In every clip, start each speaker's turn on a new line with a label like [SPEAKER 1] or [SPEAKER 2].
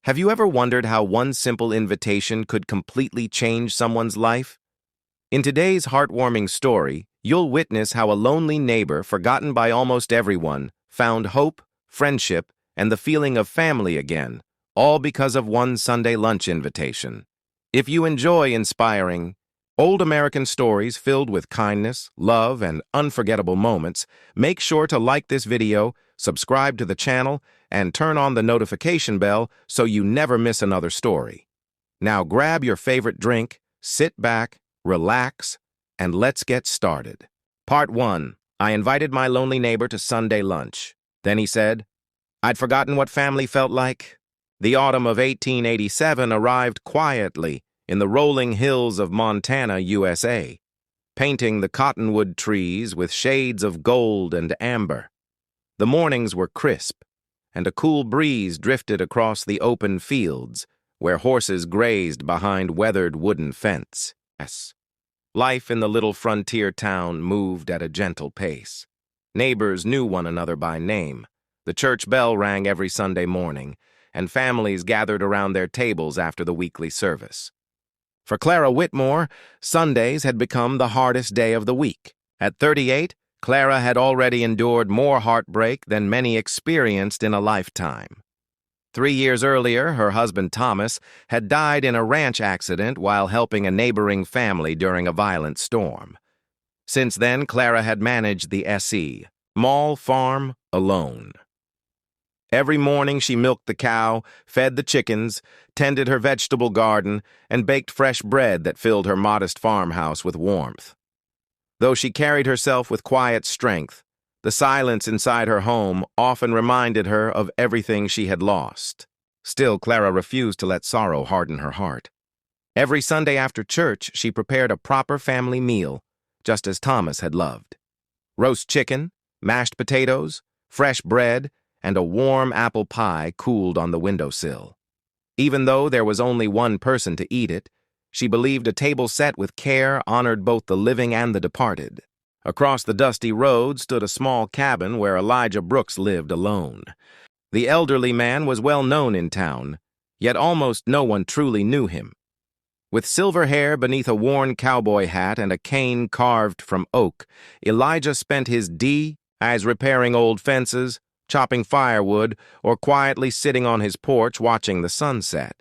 [SPEAKER 1] Have you ever wondered how one simple invitation could completely change someone's life? In today's heartwarming story, you'll witness how a lonely neighbor, forgotten by almost everyone, found hope, friendship, and the feeling of family again, all because of one Sunday lunch invitation. If you enjoy inspiring, old American stories filled with kindness, love, and unforgettable moments, make sure to like this video, subscribe to the channel, and turn on the notification bell so you never miss another story. Now grab your favorite drink, sit back, relax, and let's get started. Part 1. I invited my lonely neighbor to Sunday lunch. Then he said, I'd forgotten what family felt like. The autumn of 1887 arrived quietly in the rolling hills of Montana, USA, painting the cottonwood trees with shades of gold and amber. The mornings were crisp, and a cool breeze drifted across the open fields where horses grazed behind weathered wooden fence. Life in the little frontier town moved at a gentle pace. Neighbors knew one another by name. The church bell rang every Sunday morning, and families gathered around their tables after the weekly service. For Clara Whitmore, Sundays had become the hardest day of the week. At 38, Clara had already endured more heartbreak than many experienced in a lifetime. 3 years earlier, her husband Thomas had died in a ranch accident while helping a neighboring family during a violent storm. Since then, Clara had managed the S.E. Mall farm alone. Every morning she milked the cow, fed the chickens, tended her vegetable garden, and baked fresh bread that filled her modest farmhouse with warmth. Though she carried herself with quiet strength, the silence inside her home often reminded her of everything she had lost. Still, Clara refused to let sorrow harden her heart. Every Sunday after church, she prepared a proper family meal, just as Thomas had loved. Roast chicken, mashed potatoes, fresh bread, and a warm apple pie cooled on the windowsill. Even though there was only one person to eat it, she believed a table set with care honored both the living and the departed. Across the dusty road stood a small cabin where Elijah Brooks lived alone. The elderly man was well known in town, yet almost no one truly knew him. With silver hair beneath a worn cowboy hat and a cane carved from oak, Elijah spent his days repairing old fences, chopping firewood, or quietly sitting on his porch watching the sunset.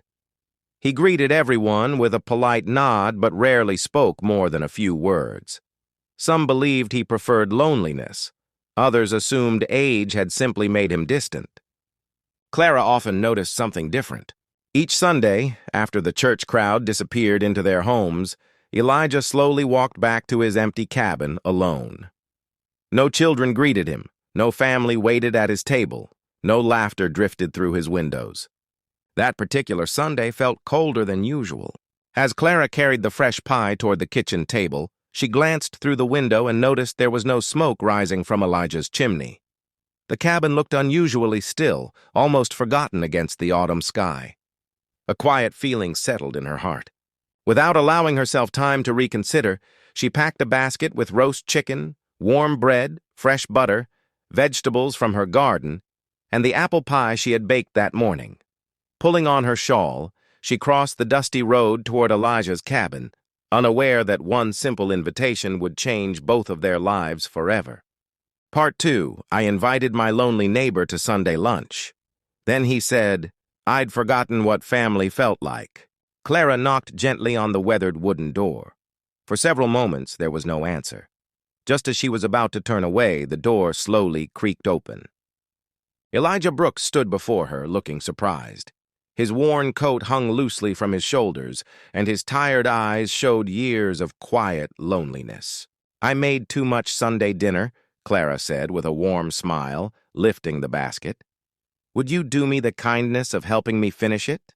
[SPEAKER 1] He greeted everyone with a polite nod but rarely spoke more than a few words. Some believed he preferred loneliness. Others assumed age had simply made him distant. Clara often noticed something different. Each Sunday, after the church crowd disappeared into their homes, Elijah slowly walked back to his empty cabin alone. No children greeted him. No family waited at his table. No laughter drifted through his windows. That particular Sunday felt colder than usual. As Clara carried the fresh pie toward the kitchen table, she glanced through the window and noticed there was no smoke rising from Elijah's chimney. The cabin looked unusually still, almost forgotten against the autumn sky. A quiet feeling settled in her heart. Without allowing herself time to reconsider, she packed a basket with roast chicken, warm bread, fresh butter, vegetables from her garden, and the apple pie she had baked that morning. Pulling on her shawl, she crossed the dusty road toward Elijah's cabin, unaware that one simple invitation would change both of their lives forever. Part 2. I invited my lonely neighbor to Sunday lunch. Then he said, I'd forgotten what family felt like. Clara knocked gently on the weathered wooden door. For several moments, there was no answer. Just as she was about to turn away, the door slowly creaked open. Elijah Brooks stood before her, looking surprised. His worn coat hung loosely from his shoulders, and his tired eyes showed years of quiet loneliness. I made too much Sunday dinner, Clara said with a warm smile, lifting the basket. Would you do me the kindness of helping me finish it?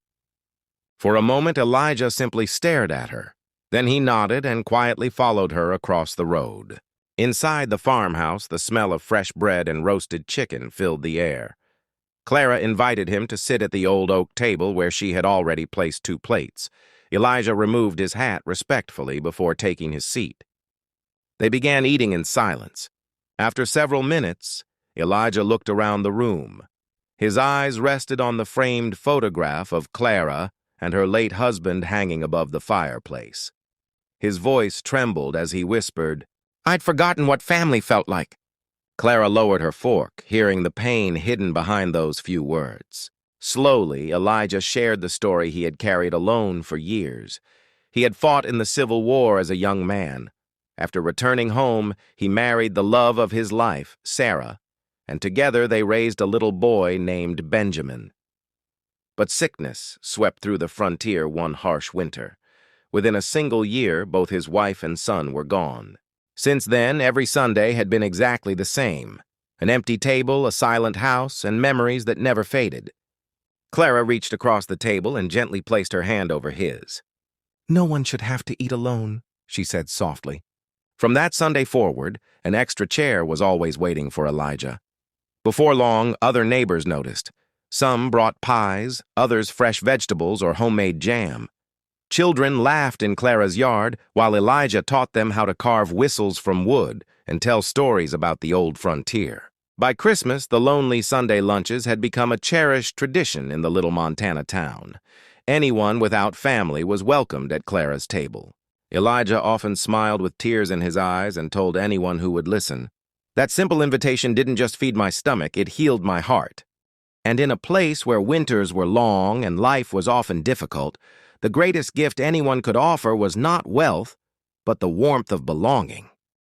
[SPEAKER 1] For a moment, Elijah simply stared at her. Then he nodded and quietly followed her across the road. Inside the farmhouse, the smell of fresh bread and roasted chicken filled the air. Clara invited him to sit at the old oak table where she had already placed 2 plates. Elijah removed his hat respectfully before taking his seat. They began eating in silence. After several minutes, Elijah looked around the room. His eyes rested on the framed photograph of Clara and her late husband hanging above the fireplace. His voice trembled as he whispered, "I'd forgotten what family felt like." Clara lowered her fork, hearing the pain hidden behind those few words. Slowly, Elijah shared the story he had carried alone for years. He had fought in the Civil War as a young man. After returning home, he married the love of his life, Sarah, and together they raised a little boy named Benjamin. But sickness swept through the frontier one harsh winter. Within a single year, both his wife and son were gone. Since then, every Sunday had been exactly the same. An empty table, a silent house, and memories that never faded. Clara reached across the table and gently placed her hand over his. "No one should have to eat alone," she said softly. From that Sunday forward, an extra chair was always waiting for Elijah. Before long, other neighbors noticed. Some brought pies, others fresh vegetables or homemade jam. Children laughed in Clara's yard, while Elijah taught them how to carve whistles from wood and tell stories about the old frontier. By Christmas, the lonely Sunday lunches had become a cherished tradition in the little Montana town. Anyone without family was welcomed at Clara's table. Elijah often smiled with tears in his eyes and told anyone who would listen, "That simple invitation didn't just feed my stomach, it healed my heart." And in a place where winters were long and life was often difficult, the greatest gift anyone could offer was not wealth, but the warmth of belonging.